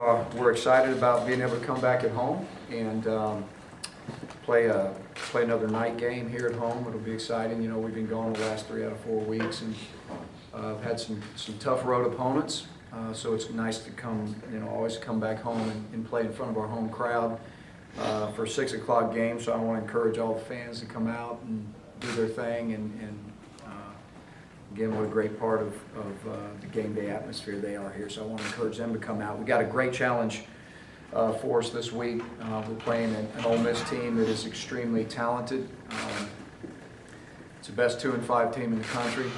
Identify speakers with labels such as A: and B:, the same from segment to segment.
A: We're excited about being able to come back at home and play another night game here at home. It'll be exciting. You know, we've been gone the last 3 out of 4 weeks and had some tough road opponents. So it's nice to always come back home and play in front of our home crowd for a 6 o'clock game. So I want to encourage all the fans to come out and do their thing and again, what a great part of the game day atmosphere they are here. So I want to encourage them to come out. We got a great challenge for us this week. We're playing an Ole Miss team that is extremely talented. It's the best 2 and 5 team in the country.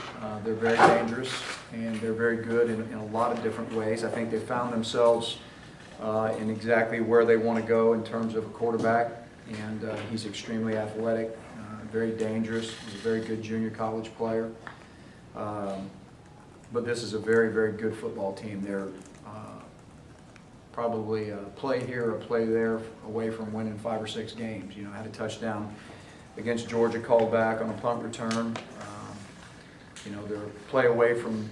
A: They're very dangerous and they're very good in a lot of different ways. I think they found themselves in exactly where they want to go in terms of a quarterback, and he's extremely athletic, very dangerous. He's a very good junior college player. But this is a very, very good football team. They're probably a play here, a play there away from winning 5 or 6 games. You know, had a touchdown against Georgia called back on a punt return. They're a play away from,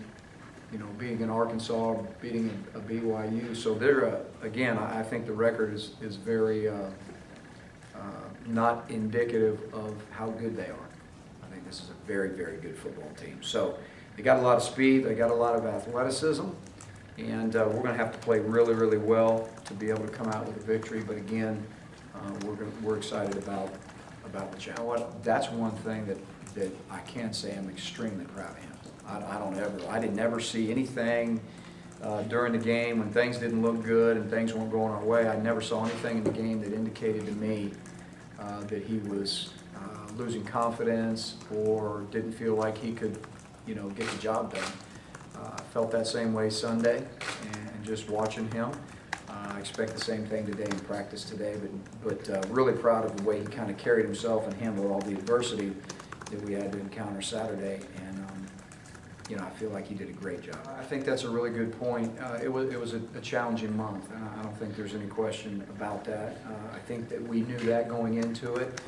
A: beating an Arkansas, beating a BYU. So they're, again, I think the record is very not indicative of how good they are. I think this is a very, very good football team. So they got a lot of speed, they got a lot of athleticism, and we're going to have to play really, really well to be able to come out with a victory. But again, we're excited about the challenge. You know what? That's one thing that I can say I'm extremely proud of him. I didn't ever see anything during the game when things didn't look good and things weren't going our way. I never saw anything in the game that indicated to me that he was losing confidence or didn't feel like he could, get the job done. I felt that same way Sunday, and just watching him. I expect the same thing today in practice today, but really proud of the way he kind of carried himself and handled all the adversity that we had to encounter Saturday, and I feel like he did a great job. I think that's a really good point. It was a challenging month, and I don't think there's any question about that. I think that we knew that going into it.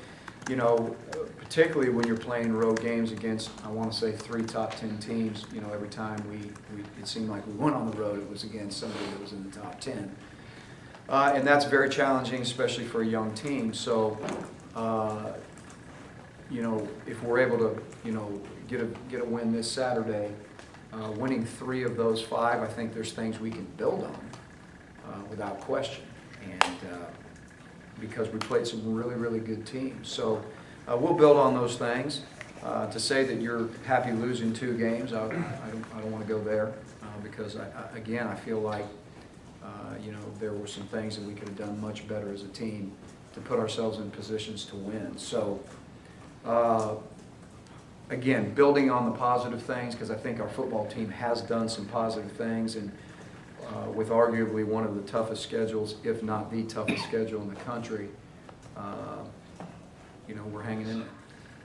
A: Particularly when you're playing road games against, I want to say, 3 top 10 teams. Every time it seemed like we went on the road, it was against somebody that was in the top 10. And that's very challenging, especially for a young team. So, if we're able to, get a win this Saturday, winning 3 of those 5, I think there's things we can build on without question. And because we played some really, really good teams. So we'll build on those things. To say that you're happy losing 2 games, I don't want to go there because, I feel like there were some things that we could have done much better as a team to put ourselves in positions to win. So, again, building on the positive things, because I think our football team has done some positive things, and with arguably one of the toughest schedules, if not the toughest schedule in the country, we're hanging in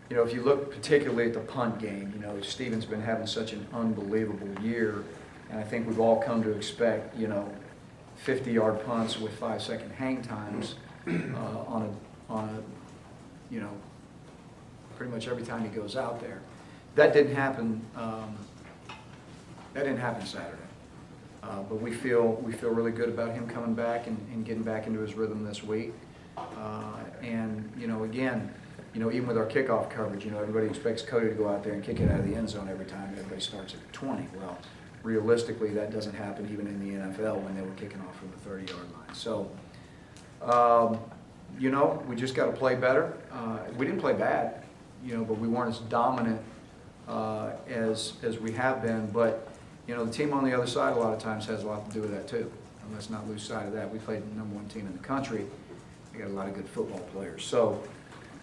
A: there. If you look particularly at the punt game, Steven's been having such an unbelievable year, and I think we've all come to expect, 50-yard punts with 5-second hang times on a pretty much every time he goes out there. That didn't happen. Saturday. But we feel really good about him coming back and getting back into his rhythm this week. And again, even with our kickoff coverage, everybody expects Cody to go out there and kick it out of the end zone every time. Everybody starts at 20. Well, realistically, that doesn't happen even in the NFL when they were kicking off from the 30-yard line. So, we just got to play better. We didn't play bad, but we weren't as dominant as we have been. But the team on the other side a lot of times has a lot to do with that too. And let's not lose sight of that. We played the #1 team in the country. We got a lot of good football players. So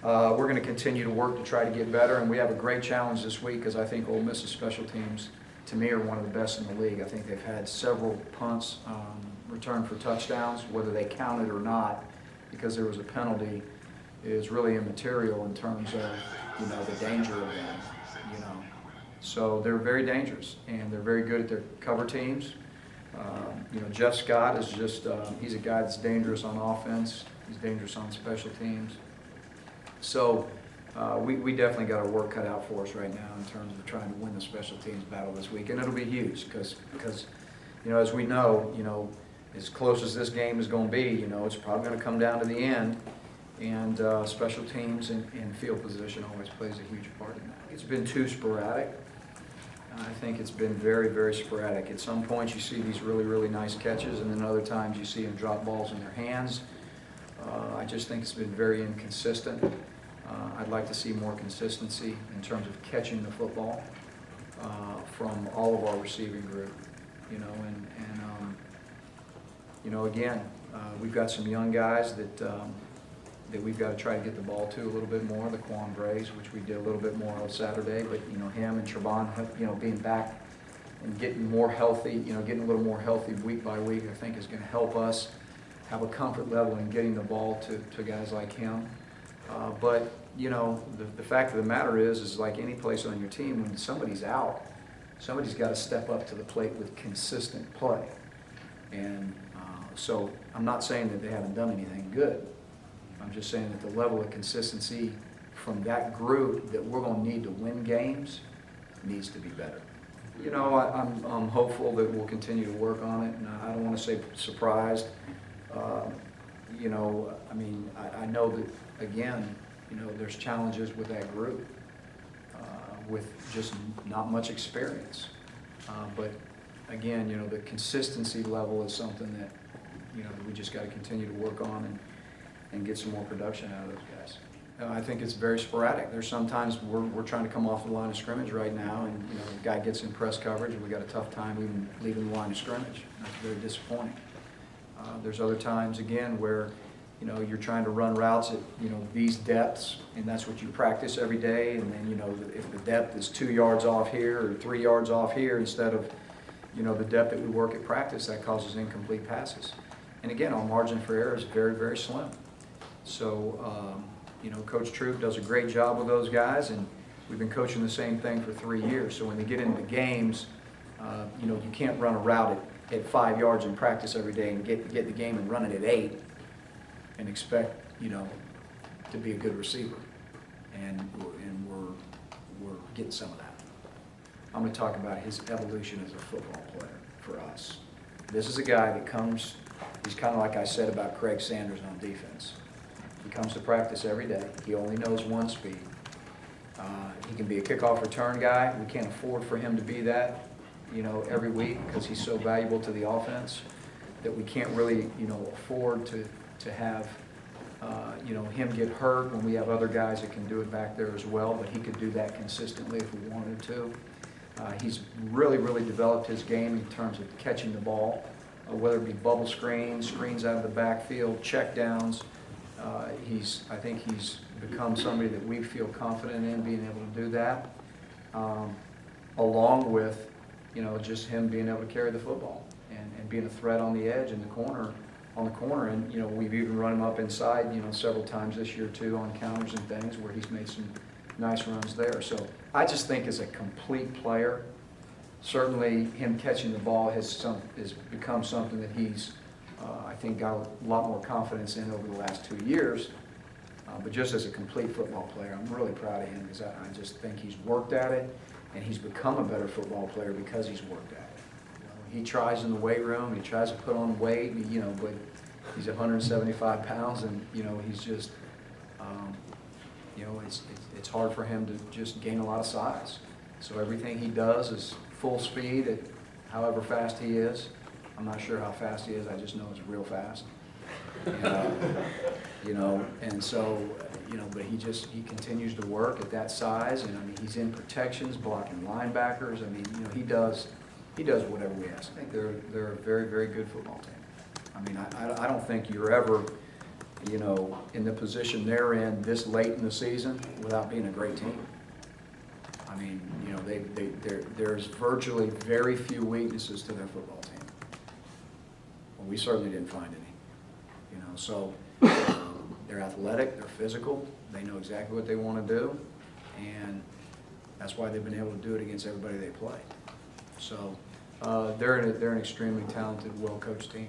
A: we're going to continue to work to try to get better. And we have a great challenge this week because I think Ole Miss's special teams, to me, are one of the best in the league. I think they've had several punts returned for touchdowns, whether they counted or not, because there was a penalty, is really immaterial in terms of the danger of them. So they're very dangerous, and they're very good at their cover teams. Jeff Scott is just, he's a guy that's dangerous on offense. He's dangerous on special teams. So we definitely got our work cut out for us right now in terms of trying to win the special teams battle this week. And it'll be huge because as we know, as close as this game is going to be, you know, it's probably going to come down to the end. And special teams and field position always plays a huge part in that. It's been too sporadic. I think it's been very, very sporadic. At some points you see these really, really nice catches, and then other times you see them drop balls in their hands. I just think it's been very inconsistent. I'd like to see more consistency in terms of catching the football from all of our receiving group. You know, and you know, again, we've got some young guys that we've got to try to get the ball to a little bit more, the Quan Brays, which we did a little bit more on Saturday, but, you know, him and Trevon, you know, being back and getting more healthy, you know, getting a little more healthy week by week, I think is going to help us have a comfort level in getting the ball to guys like him. But, you know, the fact of the matter is like any place on your team, when somebody's out, somebody's got to step up to the plate with consistent play. And so I'm not saying that they haven't done anything good. I'm just saying that the level of consistency from that group that we're going to need to win games needs to be better. You know, I'm hopeful that we'll continue to work on it, and I don't want to say surprised. You know, I mean, I know that, again, you know, there's challenges with that group with just not much experience. But again, you know, the consistency level is something that, you know, we just got to continue to work on and get some more production out of those guys. I think it's very sporadic. There's sometimes we're trying to come off the line of scrimmage right now, and, you know, the guy gets in press coverage, and we got a tough time even leaving the line of scrimmage. That's very disappointing. There's other times, again, where, you know, you're trying to run routes at, you know, these depths, and that's what you practice every day, and then, you know, if the depth is 2 yards off here or 3 yards off here instead of, you know, the depth that we work at practice, that causes incomplete passes. And again, our margin for error is very, very slim. So, you know, Coach Troop does a great job with those guys, and we've been coaching the same thing for 3 years. So when they get into the games, you know, you can't run a route at 5 yards in practice every day and get the game and run it at 8 and expect, you know, to be a good receiver. And we're getting some of that. I'm going to talk about his evolution as a football player for us. This is a guy that comes, he's kind of like I said about Craig Sanders on defense. He comes to practice every day. He only knows one speed. He can be a kickoff return guy. We can't afford for him to be that, you know, every week because he's so valuable to the offense that we can't really, you know, afford to have, you know, him get hurt when we have other guys that can do it back there as well. But he could do that consistently if we wanted to. He's really, really developed his game in terms of catching the ball, whether it be bubble screens, screens out of the backfield, check downs. I think he's become somebody that we feel confident in being able to do that, along with, you know, just him being able to carry the football and being a threat on the edge in the corner, and, you know, we've even run him up inside, you know, several times this year too on counters and things where he's made some nice runs there. So I just think as a complete player, certainly him catching the ball has become something that he's I think got a lot more confidence in over the last 2 years. But just as a complete football player, I'm really proud of him because I just think he's worked at it, and he's become a better football player because he's worked at it. You know, he tries in the weight room, he tries to put on weight, you know, but he's 175 pounds, and, you know, he's just, you know, it's hard for him to just gain a lot of size. So everything he does is full speed at however fast he is. I'm not sure how fast he is, I just know it's real fast. And, you know, and so, you know, but he continues to work at that size, and I mean, he's in protections, blocking linebackers. I mean, you know, he does whatever we ask. I think they're a very, very good football team. I mean, I don't think you're ever, you know, in the position they're in this late in the season without being a great team. I mean, you know, there's virtually very few weaknesses to their football team. Well, we certainly didn't find any. You know, so they're athletic, they're physical, they know exactly what they want to do, and that's why they've been able to do it against everybody they play. So they're an extremely talented, well-coached team.